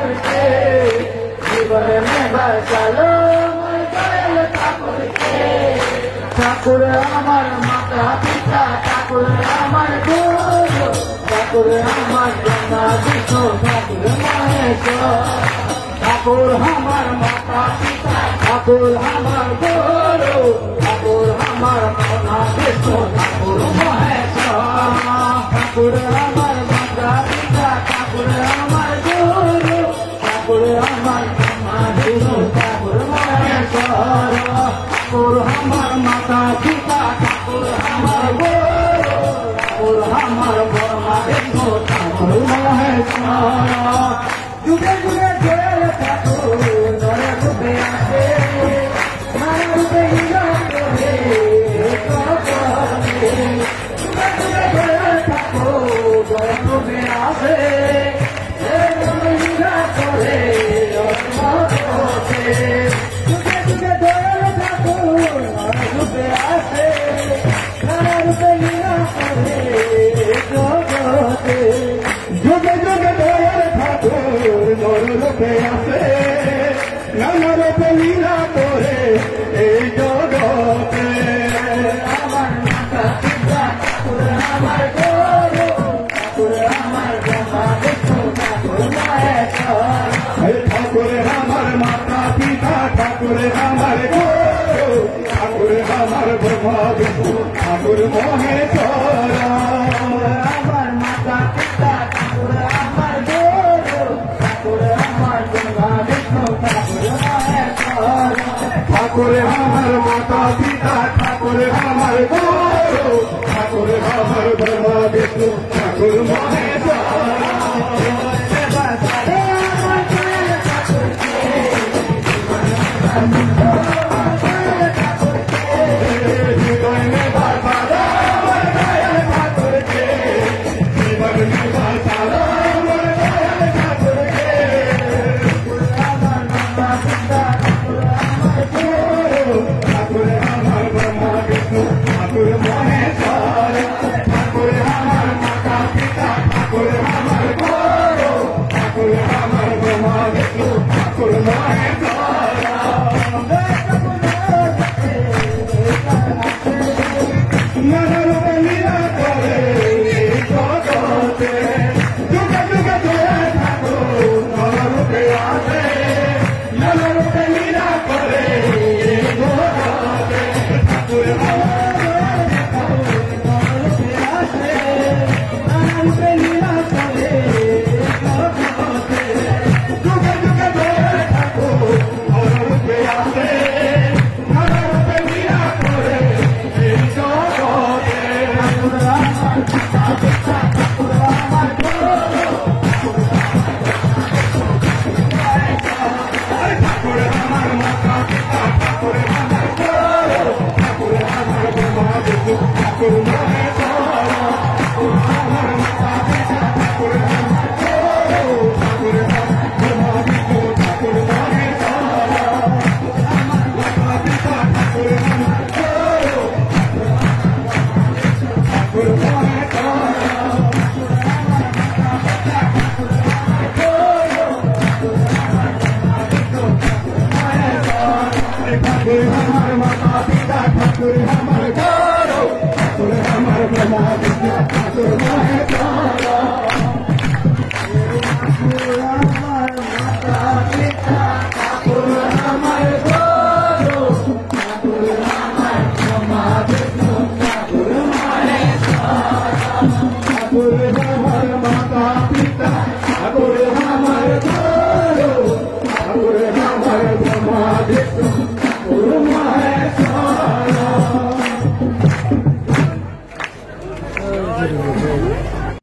ठाकुर के जीवन में बसालो मोर दयाल ठाकुर के। ठाकुर हमार माता पिता, ठाकुर हमार गुरु, ठाकुर हमार ब्रह्मा विष्णु, ठाकुर महेश्वर। ठाकुर हमार माता पिता, ठाकुर हमार गुरु, ठाकुर हमार ब्रह्मा विष्णु, ठाकुर महेश्वर। ठाकुर हमार माता पिता, ठाकुर हमार गुरु, ठाकुर हमार ब्रह्मा विष्णु, ठाकुर महेश्वर। ठाकुर हमार माता पिता, ठाकुर हमार गुरु, ठाकुर हमार ब्रह्मा विष्णु, ठाकुर महेश्वर। जुगे जुगे दयाल ठाकुर नर रूपे आसे, नर रूपे हीरा करे जुगे जुगे दयाल ठाकुर नर रूपे आसे, हीरा करे जुगे जुगे दयाल ठाकुर नर रूपे आसे, नर रूपे हीरा करे जगते। जुगे जुगे दयाल ठाकुर नर रूपे आसे, नर रूपे हीरा करे जगते। আমার মাতা পিতা ঠাকুর আমার গুরু, ঠাকুর আমার ব্রহ্মা বিষ্ণু, ঠাকুর মহেশ্বর। ঠাকুর আমার মাতা পিতা, ঠাকুর আমার গুরু, ঠাকুর আমার ব্রহ্মা বিষ্ণু, ঠাকুর মহেশ্বর। আমার মাতা পিতা, ঠাকুর আমার গুরু, ঠাকুর আমার ব্রহ্মা বিষ্ণু, ঠাকুর মহেশ্বর। ঠাকুর আমার মাতা পিতা, ঠাকুর আমার গুরু, ঠাকুর আমার ব্রহ্মা বিষ্ণু, ঠাকুর মহেশ্বর। ठाकुर हमार माता पिता, ठाकुर हमार गुरु, ठाकुर हमार ब्रह्मा विष्णु, ठाकुर महेश्वर। ठाकुर हमार माता पिता, ठाकुर हमार गुरु, ठाकुर हमार ब्रह्मा विष्णु, ठाकुर महेश्वर। ठाकुर हमार माता पिता, ठाकुर हमार गुरु, ठाकुर हमार ब्रह्मा विष्णु, ठाकुर महेश्वर।